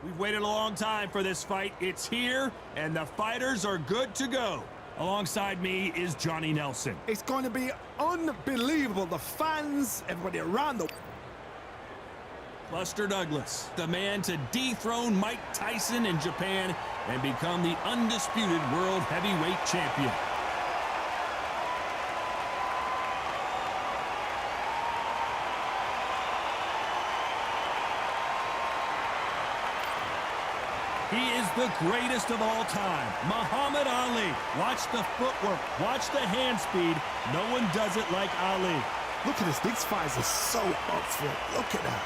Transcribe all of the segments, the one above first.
We've waited a long time for this fight. It's here, and the fighters are good to go. Alongside me is Johnny Nelson. It's going to be unbelievable. The fans, everybody around the... Buster Douglas, the man to dethrone Mike Tyson in Japan and become the undisputed world heavyweight champion. He is the greatest of all time, Muhammad Ali. Watch the footwork, watch the hand speed. No one does it like Ali. Look at this, these fighters are so up for it. Look at that.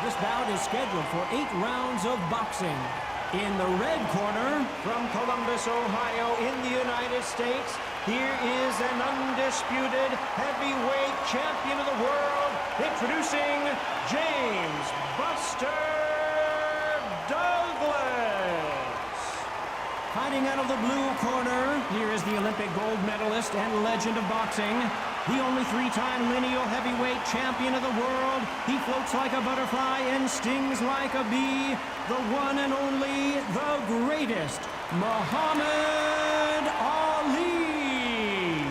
This bout is scheduled for 8 rounds of boxing. In the red corner, from Columbus, Ohio, in the United States, here is an undisputed heavyweight champion of the world, introducing James Buster Douglas. Fighting out of the blue corner, here is the Olympic gold medalist and legend of boxing, the only 3-time lineal heavyweight champion of the world. He floats like a butterfly and stings like a bee. The one and only, the greatest, Muhammad Ali.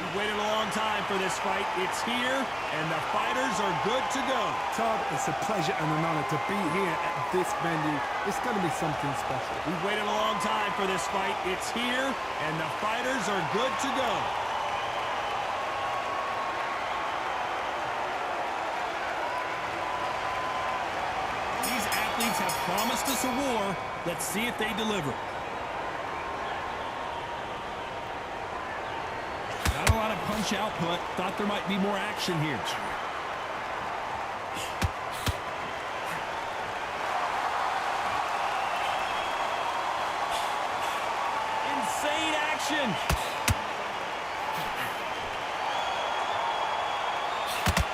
We've waited a long time for this fight. It's here, and the fighters are good to go. Todd, it's a pleasure and an honor to be here at this venue. It's going to be something special. We've waited a long time for this fight. It's here, and the fighters are good to go. Have promised us a war. Let's see if they deliver. Not a lot of punch output. Thought there might be more action here. Insane action.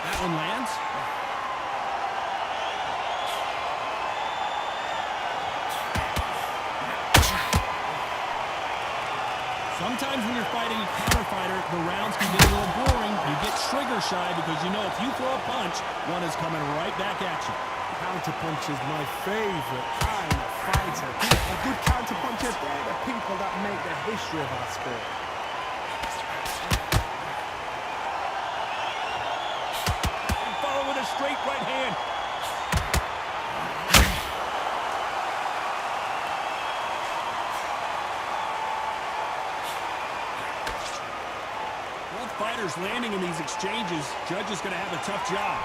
That one lands. Sometimes when you're fighting a counter fighter, the rounds can get a little boring. You get trigger shy because you know if you throw a punch, one is coming right back at you. Counter punch is my favorite kind of fighter. A good counter puncher, they're the people that make the history of our sport. And follow with a straight right hand. Fighters landing in these exchanges. Judge is going to have a tough job.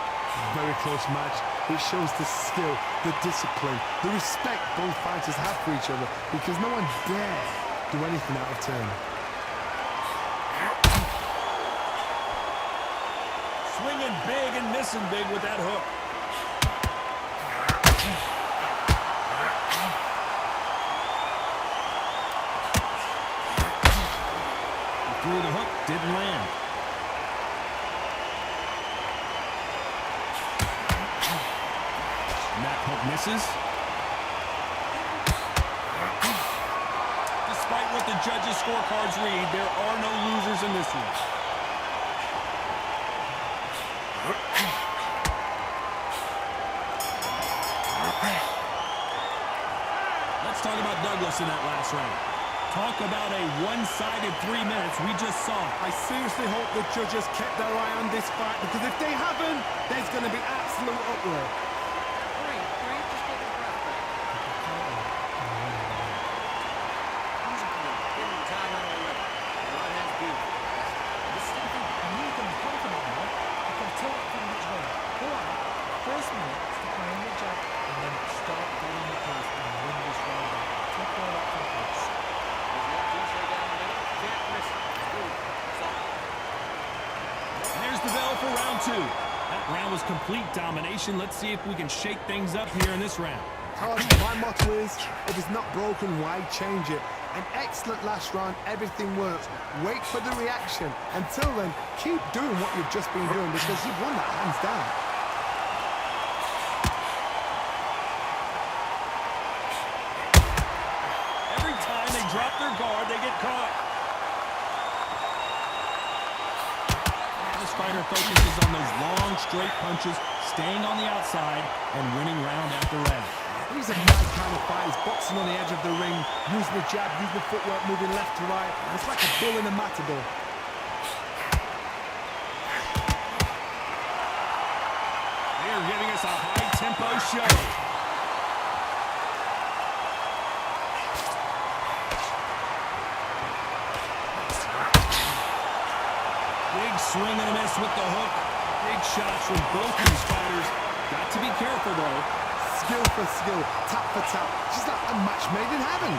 Very close match. It shows the skill, the discipline, the respect both fighters have for each other, because no one dare do anything out of turn. Swinging big and missing big with that hook. He threw the hook, didn't land. Misses. Despite what the judges' scorecards read, there are no losers in this one. Let's talk about Douglas in that last round. Talk about a one-sided 3 minutes we just saw. I seriously hope the judges kept their eye on this fight, because if they haven't, there's going to be absolute uproar. For round 2. That round was complete domination. Let's see if we can shake things up here in this round. My motto is, if it's not broken, why change it? An excellent last round, everything works. Wait for the reaction. Until then, keep doing what you've just been doing, because you've won that hands down. Every time they drop their guard, they get caught. This fighter focuses on those long, straight punches, staying on the outside, and winning round after round. He's a mad kind of fight. He's boxing on the edge of the ring, using the jab, using the footwork, moving left to right. It's like a bull in a matador. They're giving us a high-tempo show. Big swing and a miss with the hook. Big shots from both these fighters. Got to be careful, though. Skill for skill, tap for tap. She's like a match made in heaven.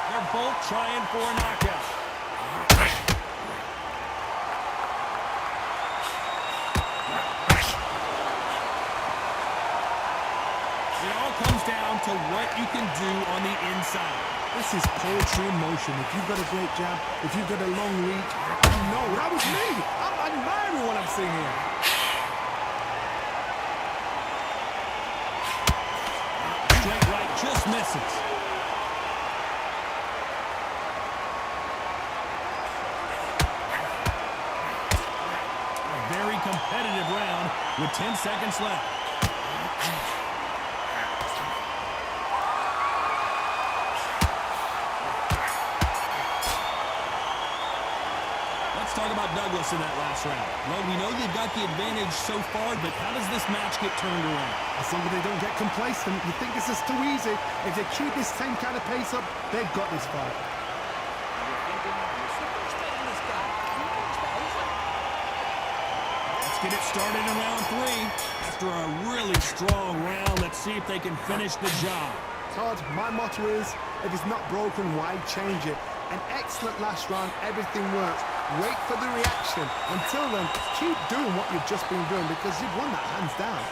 They're both trying for a knockout. It all comes down to what you can do on the inside. This is poetry in motion. If you've got a great jab, if you've got a long reach, you know, that was me. I'm admiring what I'm seeing here. Straight right just misses. A very competitive round with 10 seconds left. Let's talk about Douglas in that last round. Well, we know they've got the advantage so far, but how does this match get turned around? As long as they don't get complacent, you think this is too easy. If they keep this same kind of pace up, they've got this fight. Let's get it started in round 3. After a really strong round, let's see if they can finish the job. Todd, my motto is, if it's not broken, why change it? An excellent last round, everything works. Wait for the reaction. Until then, keep doing what you've just been doing because you've won that hands down.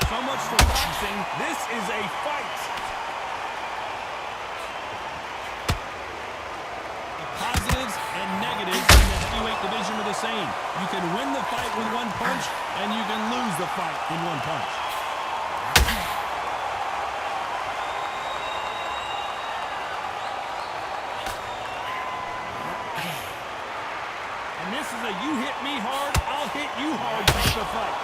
So much for boxing. This is a fight. The positives and negatives in the heavyweight division are the same. You can win the fight with one punch, and you can lose the fight in one punch. And this is a you hit me hard, I'll hit you hard type of fight.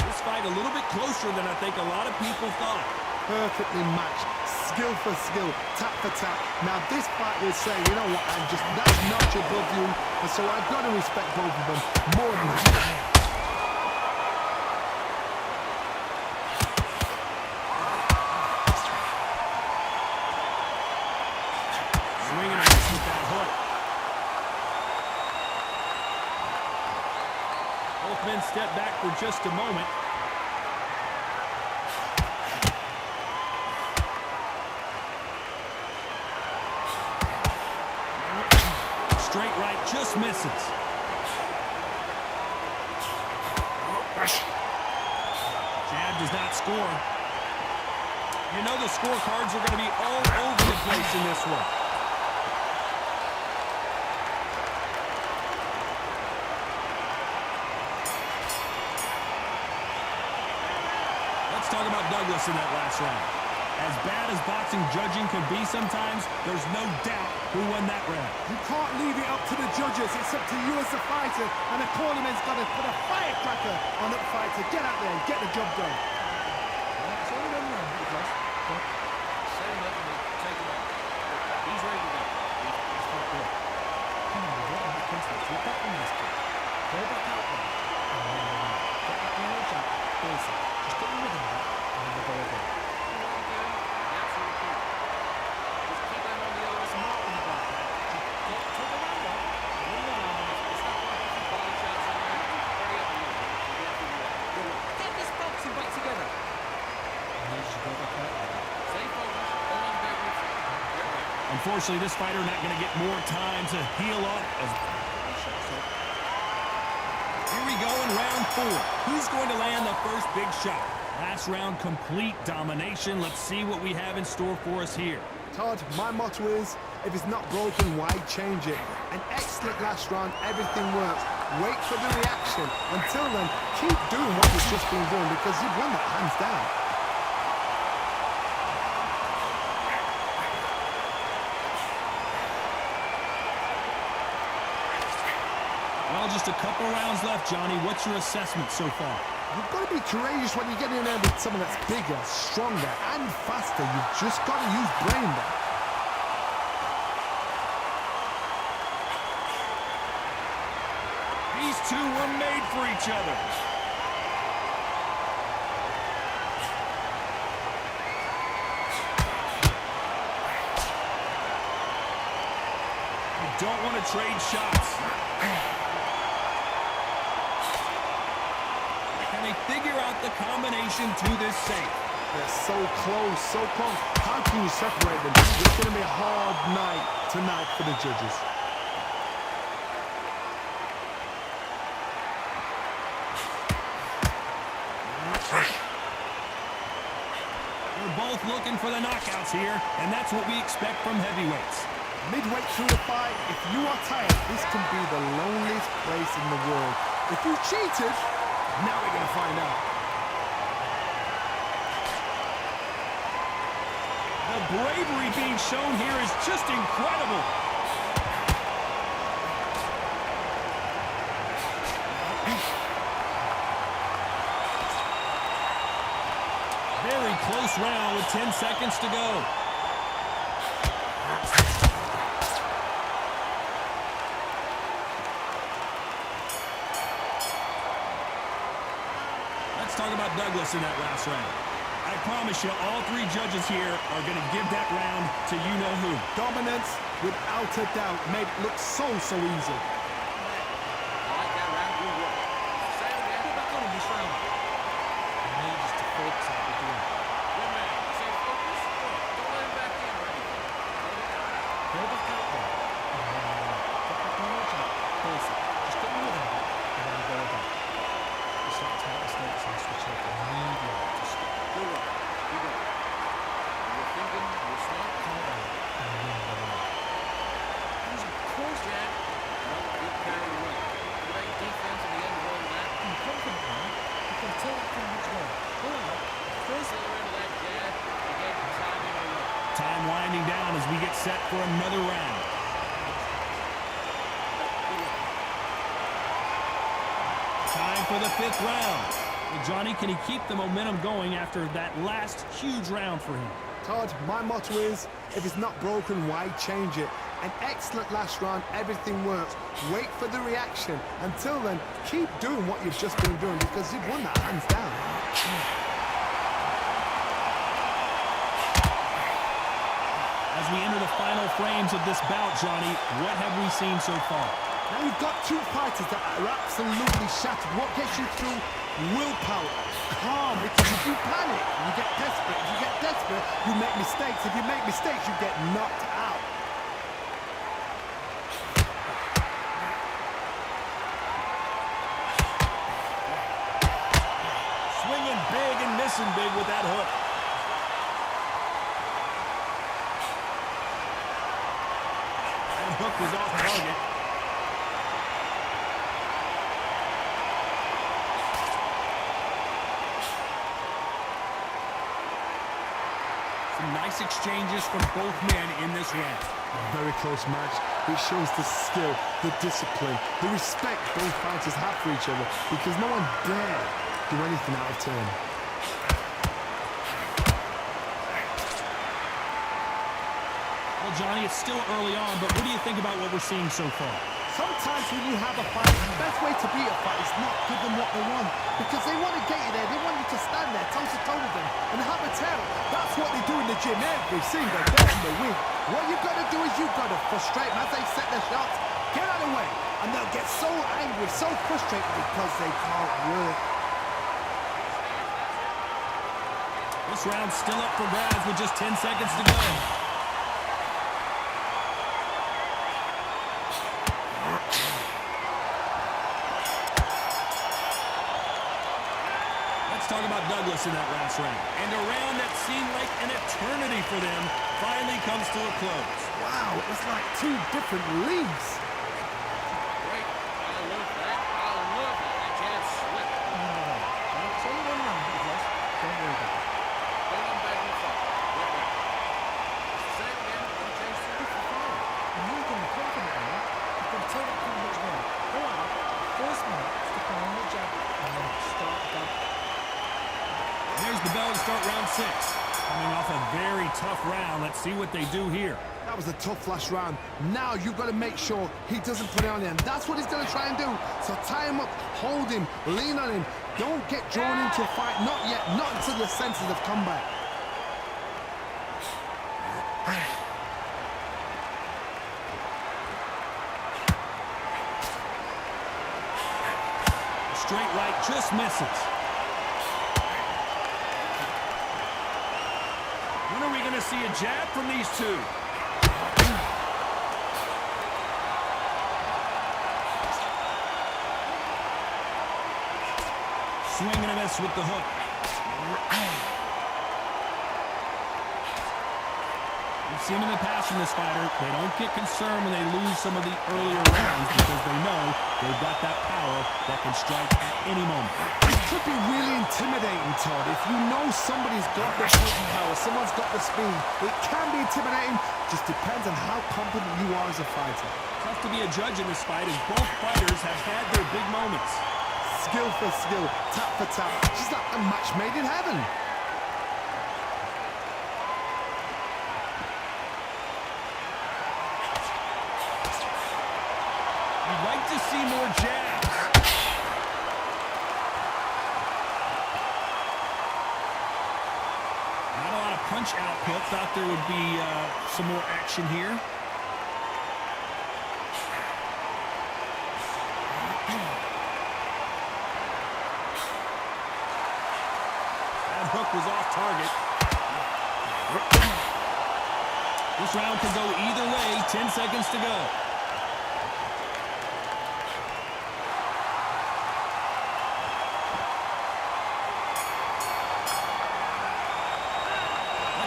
This fight a little bit closer than I think a lot of people thought. Perfectly matched. Skill for skill, tap for tap. Now this fight will say, you know what, that's notch above you, and so I've got to respect both of them more than that. Swing and a miss with that hook. Both men step back for just a moment. Straight right just misses. Jab does not score. You know the scorecards are going to be all over the place in this one. Let's talk about Douglas in that last round. As bad as boxing judging can be sometimes, there's no doubt who won that round. You can't leave it up to the judges. It's up to you as a fighter, and the cornerman's got to put a firecracker on that fighter. Get out there and get the job done. It's only one round, because set him up and then take him out. He's ready to go. He's quite good. Come on, we're getting back into it. Get back in this kid. Go back out there. Get back in the jab. Basic. Just get the rhythm back, and then we'll go again. Unfortunately, this fighter not going to get more time to heal up. Here we go in round 4. Who's going to land the first big shot? Last round, complete domination. Let's see what we have in store for us here. Todd, my motto is, if it's not broken, why change it? An excellent last round, everything works. Wait for the reaction. Until then, keep doing what you've just been doing because you've won that hands down. Well, just a couple rounds left, Johnny. What's your assessment so far? You've got to be courageous when you get in there with someone that's bigger, stronger, and faster. You've just got to use brain there. These two were made for each other. You don't want to trade shots. Can they figure out the combination to this safe? They're so close, so close. How can you separate them? It's going to be a hard night tonight for the judges. We're both looking for the knockouts here, and that's what we expect from heavyweights. Midway through the fight, if you are tired, this can be the loneliest place in the world. If you cheated, now we're going to find out. The bravery being shown here is just incredible. Very close round with 10 seconds to go. Let's talk about Douglas in that last round. I promise you, all three judges here are going to give that round to you-know-who. Dominance, without a doubt, made it look so easy. I like that round. Good work. Say it again. Put back on him this round. I need us to focus on what we're doing. Good man. Say focus. Don't let him back in or anything. Go back out there. Get back on each other. Face it. Just get rid of him. And then go again. Just like take the steps and switch up immediately. Just good work. Keep going. You're thinking, you're smart. Calm down. And win the round. Of course, Jack. Don't get carried away. Great defense in the end of all that. I'm confident now. You can tell that from which way. But first they're into that jab. You get the timing away. Time winding down as we get set for another round. Time for the fifth round. Well, Johnny, can he keep the momentum going after that last huge round for him? Todd, my motto is, if it's not broken, why change it? An excellent last round, everything works. Wait for the reaction. Until then, keep doing what you've just been doing because you've won that hands down. As we enter the final frames of this bout, Johnny, what have we seen so far? Now you've got two fighters that are absolutely shattered. What gets you through? Willpower. Calm, because if you panic, you get desperate. If you get desperate, you make mistakes. If you make mistakes, you get knocked out. Swinging big and missing big with that hook. That hook was off target. Some nice exchanges from both men in this round. A very close match. It shows the skill, the discipline, the respect both fighters have for each other because no one dare do anything out of turn. Well, Johnny, it's still early on, but what do you think about what we're seeing so far? Sometimes when you have a fight, the best way to beat a fight is not give them what they want. Because they want to get you there. They want you to stand there toe-to-toe with them and have a tell. That's what they do in the gym every single day in the week. What you've got to do is you've got to frustrate them as they set their shots. Get out of the way. And they'll get so angry, so frustrated because they can't work. This round's still up for grabs with just 10 seconds to go. Let's talk about Douglas in that last round. And a round that seemed like an eternity for them finally comes to a close. Wow, it was like two different leagues. Great. I love that. I love it. That jab slipped. No. It's only one round, Douglas. Don't worry about it. Don't run back in the fight. Wait. It's the same again. Don't change the different fight. And you're going to be confident now. You've got to take that confidence well. Go out. First minute, stick on the jab, and then start that. There's the bell to start round 6. Coming off a very tough round. Let's see what they do here. That was a tough last round. Now you've got to make sure he doesn't put it on you. And that's what he's going to try and do. So tie him up, hold him, lean on him. Don't get drawn into a fight. Not yet. Not until your senses have come back. Straight right just misses. When are we going to see a jab from these two? Swing and a miss with the hook. We've seen in the past from this fighter, they don't get concerned when they lose some of the earlier rounds because they know they've got that power that can strike at any moment. It could be really intimidating, Todd. If you know somebody's got the punching power, someone's got the speed, it can be intimidating. Just depends on how confident you are as a fighter. Tough to be a judge in this fight as both fighters have had their big moments. Skill for skill, tap for tap. Just like a match made in heaven. We'd like to see more jabs. Not a lot of punch output. Thought there would be some more action here. That hook was off target. This round could go either way. 10 seconds to go.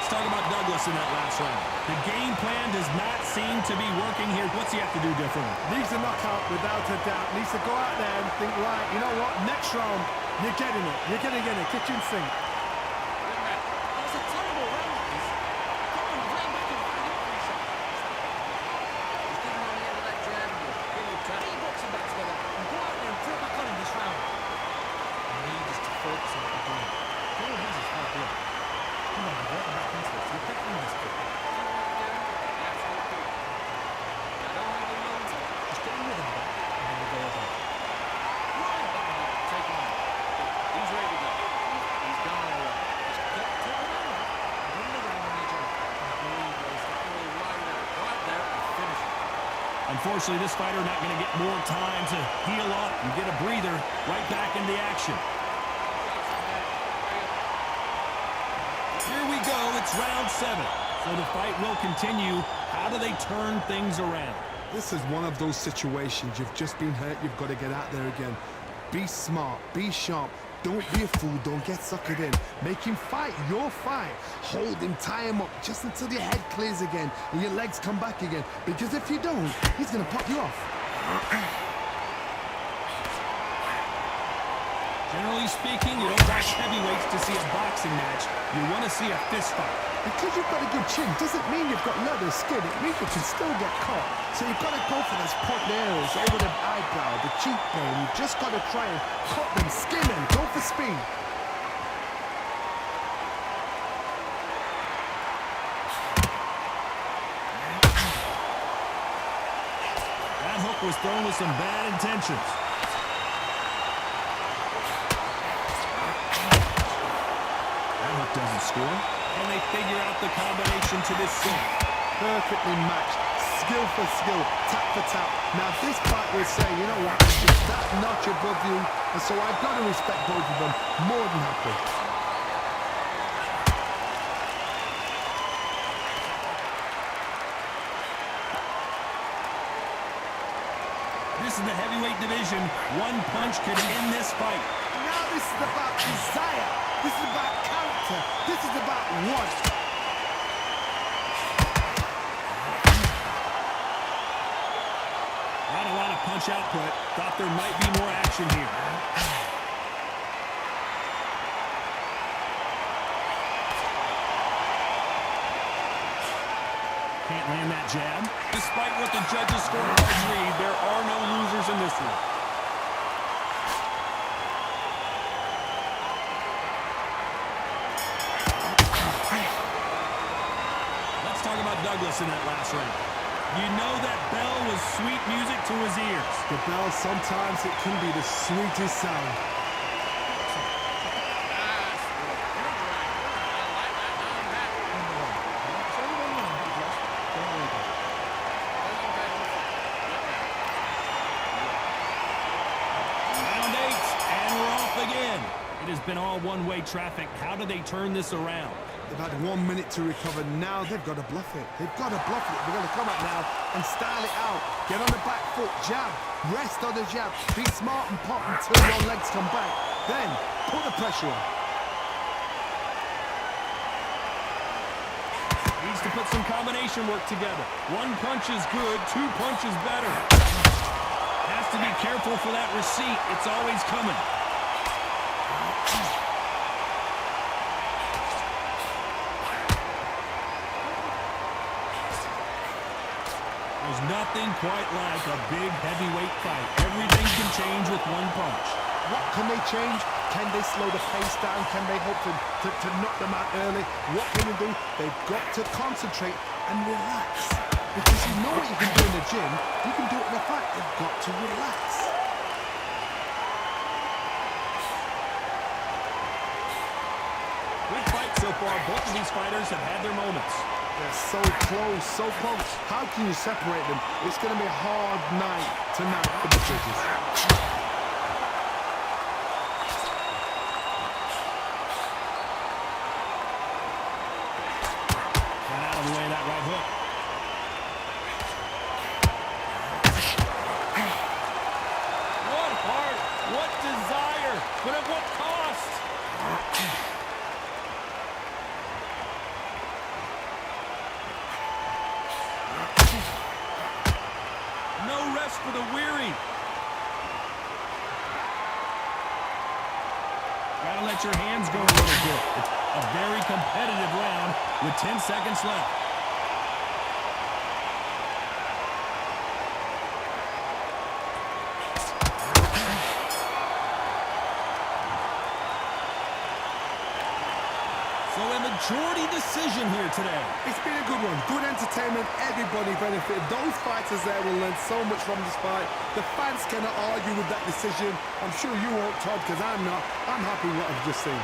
Talk about Douglas in that last round. The game plan does not seem to be working here. What's he have to do differently? Needs a knockout without a doubt. Needs to go out there and think, right, you know what, next round, you're getting it. You're going to get it. Kitchen sink. That was a terrible round. Come on, right back in the fight. He's getting on the end of that jab. Get your boxing back together and go out there and throw back on him this round. The need is to focus on what you're doing. All he has is hard work. Come on, you're working back into it. You're definitely in this kid. Absolutely. I don't need the momentum. Just get in with him back, and then we'll go again. Right back in it. Take him out. He's ready to go. He's gone all right. Just get to the round. Win the round on each other. And breathe, raise the ball right there. Right there and finish it. Unfortunately, this fighter not going to get more time to heal up and get a breather. Right back into action. Here we go. It's round 7. So the fight will continue. How do they turn things around? This is one of those situations. You've just been hurt. You've got to get out there again. Be smart. Be sharp. Don't be a fool. Don't get suckered in. Make him fight your fight. Hold him. Tie him up just until your head clears again and your legs come back again. Because if you don't, he's going to pop you off. Generally speaking, you don't watch heavyweights to see a boxing match. You want to see a fist fight. Because you've got a good chin doesn't mean you've got leather skin. It means you can still get caught. So you've got to go for those point areas over the eyebrow, the cheekbone. You've just got to try and cut them, skin them, go for speed. That hook was thrown with some bad intentions. Doesn't score, and they figure out the combination to this sink. Perfectly matched, skill for skill, tap for tap. Now this fight will say, you know what, it's just that notch above you, and so I've got to respect both of them more than happy. This is the heavyweight division. One punch could end this fight. Now This is about desire. This is about character. This is about want. Not a lot of punch output. Thought there might be more action here. Can't land that jab. Despite what the judges scorecards read, there are no losers in this one. Let's talk about Douglas in that last round. You know that bell was sweet music to his ears. The bell, sometimes it can be the sweetest sound. Round 8, and we're off again. It has been all one-way traffic. How do they turn this around? They've had 1 minute to recover. Now they've got to bluff it. They've got to bluff it. They're going to come out now and style it out. Get on the back foot, jab, rest on the jab. Be smart and pop until your legs come back. Then put the pressure on. Needs to put some combination work together. One punch is good, two punches better. Has to be careful for that receipt. It's always coming. There's nothing quite like a big heavyweight fight. Everything can change with one punch. What can they change? Can they slow the pace down? Can they hope to knock them out early? What can they do? They've got to concentrate and relax. Because you know what you can do in the gym, you can do it in a fight. They've got to relax. Good fight so far. Both of these fighters have had their moments. They're so close, so close. How can you separate them? It's going to be a hard night tonight for the judges. Got out of the way of that right hook. What heart, what desire, but at what cost? No rest for the weary. Gotta let your hands go a little bit. It's a very competitive round with 10 seconds left. So a majority decision here today. It's been a good one. Good entertainment. Everybody benefited. Those fighters there will learn so much from this fight. The fans cannot argue with that decision. I'm sure you won't, Todd, because I'm not. I'm happy with what I've just seen.